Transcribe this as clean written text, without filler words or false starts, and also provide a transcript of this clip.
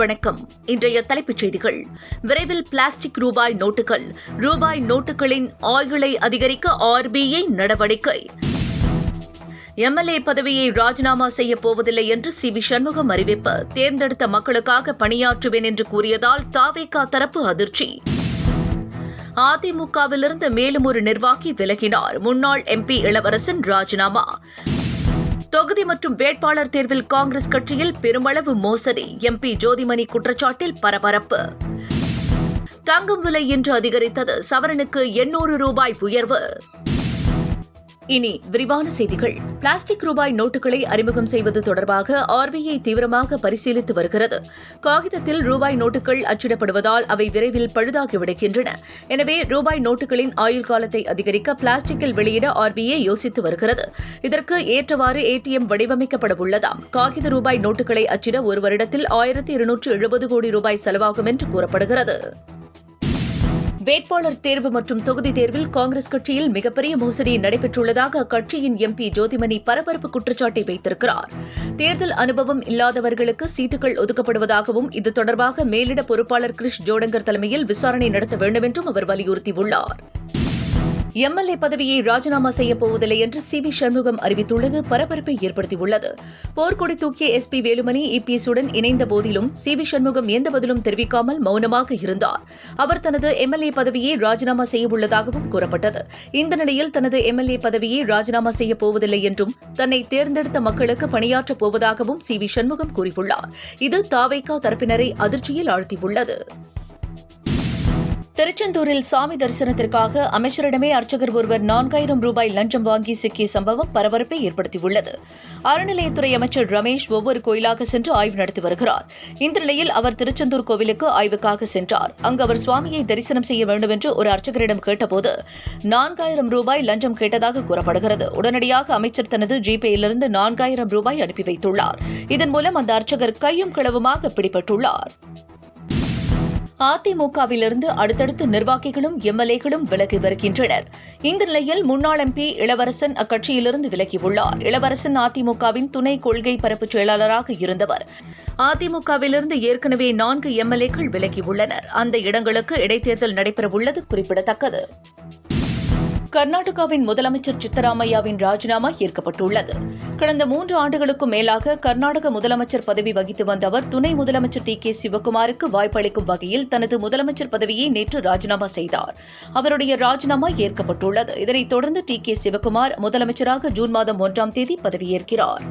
வணக்கம். இன்றைய தலைப்புச் செய்திகள். விரைவில் பிளாஸ்டிக் ரூபாய் நோட்டுகளின் ஆயுளை அதிகரிக்க RBI நடவடிக்கை. MLA பதவியை ராஜினாமா செய்யப் போவதில்லை என்று CV சண்முகம் அறிவிப்பு. தேர்ந்தெடுத்த மக்களுக்காக பணியாற்றுவேன் என்று கூறியதால் தாவேகா தரப்பு அதிர்ச்சி. அதிமுகவிலிருந்து மேலும் ஒரு நிர்வாகி விலகினார். முன்னாள் MP இளவரசன் ராஜினாமா. தொகுதி மற்றும் வேட்பாளர் தேர்வில் காங்கிரஸ் கட்சியில் பெருமளவு மோசடி. MP ஜோதிமணி குற்றச்சாட்டில் பரபரப்பு. தங்கம் விலை இன்று அதிகரித்தது. சவரனுக்கு 800 ரூபாய் உயர்வு. இனி விரிவான செய்திகள். பிளாஸ்டிக் ரூபாய் நோட்டுகளை அறிமுகம் செய்வது தொடர்பாக RBI தீவிரமாக பரிசீலித்து வருகிறது. காகிதத்தில் ரூபாய் நோட்டுகள் அச்சிடப்படுவதால் அவை விரைவில் பழுதாகிவிடுகின்றன. எனவே ரூபாய் நோட்டுகளின் ஆயுள் காலத்தை அதிகரிக்க பிளாஸ்டிக்கில் வெளியிட RBI யோசித்து வருகிறது. இதற்கு ஏற்றவாறு ATM வடிவமைக்கப்பட உள்ளதாம். காகித ரூபாய் நோட்டுகளை அச்சிட ஒரு வருடத்தில் 1270 கோடி ரூபாய் செலவாகும் என்று கூறப்படுகிறது. வேட்பாளர் தேர்வு மற்றும் தொகுதி தேர்வில் காங்கிரஸ் கட்சியில் மிகப்பெரிய மோசடி நடைபெற்றுள்ளதாக அக்கட்சியின் MP ஜோதிமணி பரபரப்பு குற்றச்சாட்டை வைத்திருக்கிறார். தேர்தல் அனுபவம் இல்லாதவர்களுக்கு சீட்டுகள் ஒதுக்கப்படுவதாகவும் இது தொடர்பாக மேலிட பொறுப்பாளர் கிரிஷ் ஜோடங்கர் தலைமையில் விசாரணை நடத்த வேண்டும் என்றும் அவர் வலியுறுத்தியுள்ளார். MLA பதவியை ராஜினாமா செய்யப் போவதில்லை என்று CV சண்முகம் அறிவித்துள்ளது பரபரப்பை ஏற்படுத்தியுள்ளது. போர்க்கொடி தூக்கிய SP வேலுமணி EPS உடன் இணைந்த போதிலும் CV சண்முகம் எந்த பதிலும் தெரிவிக்காமல் மௌனமாக இருந்தார். அவர் தனது MLA பதவியை ராஜினாமா செய்யவுள்ளதாகவும் கூறப்பட்டது. இந்த நிலையில் தனது MLA பதவியை ராஜினாமா செய்யப் போவதில்லை என்றும் தன்னை தேர்ந்தெடுத்த மக்களுக்கு பணியாற்றப் போவதாகவும் CV சண்முகம் கூறியுள்ளார். இது தாவேகா தரப்பினரை அதிர்ச்சியில் ஆழ்த்தியுள்ளது. திருச்செந்தூரில் சாமி தரிசனத்திற்காக அமைச்சரிடமே அர்ச்சகர் ஒருவர் 4000 ரூபாய் லஞ்சம் வாங்கி சிக்கிய சம்பவம் பரபரப்பை ஏற்படுத்தியுள்ளது. அறநிலையத்துறை அமைச்சர் ரமேஷ் ஒவ்வொரு கோயிலாக சென்று ஆய்வு நடத்தி வருகிறார். இந்த நிலையில் அவர் திருச்செந்தூர் கோவிலுக்கு ஆய்வுக்காக சென்றார். அங்கு அவர் சுவாமியை தரிசனம் செய்ய வேண்டும் என்று ஒரு அர்ச்சகரிடம் கேட்டபோது 4000 ரூபாய் லஞ்சம் கேட்டதாக கூறப்படுகிறது. உடனடியாக அமைச்சர் தனது ஜிபேயிலிருந்து 4000 ரூபாய் அனுப்பி வைத்துள்ளார். இதன் மூலம் அந்த அர்ச்சகர் கையும் களவுமாக பிடிபட்டுள்ளார். அதிமுகவிலிருந்து அடுத்தடுத்து நிர்வாகிகளும் MLAக்களும் விலகி வருகின்றனர். இந்த நிலையில் முன்னாள் MP இளவரசன் அக்கட்சியிலிருந்து விலகியுள்ளார். இளவரசன் அதிமுகவின் துணை கொள்கை பரப்பு செயலாளராக இருந்தவர். அதிமுகவிலிருந்து ஏற்கனவே 4 MLAக்கள் விலகியுள்ளனர். அந்த இடங்களுக்கு இடைத்தேர்தல் நடைபெறவுள்ளது குறிப்பிடத்தக்கது. கர்நாடகாவின் முதலமைச்சர் சித்தராமையாவின் ராஜினாமா ஏற்கப்பட்டுள்ளது. கடந்த 3 ஆண்டுகளுக்கும் மேலாக கர்நாடக முதலமைச்சர் பதவி வகித்து வந்த அவர் துணை முதலமைச்சர் TK சிவக்குமாருக்கு வாய்ப்பளிக்கும் வகையில் தனது முதலமைச்சர் பதவியை நேற்று ராஜினாமா செய்தார். அவருடைய ராஜினாமா ஏற்கப்பட்டுள்ளது. இதனைத் தொடர்ந்து TK சிவக்குமார் முதலமைச்சராக ஜூன் மாதம் 1ஆம் தேதி பதவியேற்கிறார்.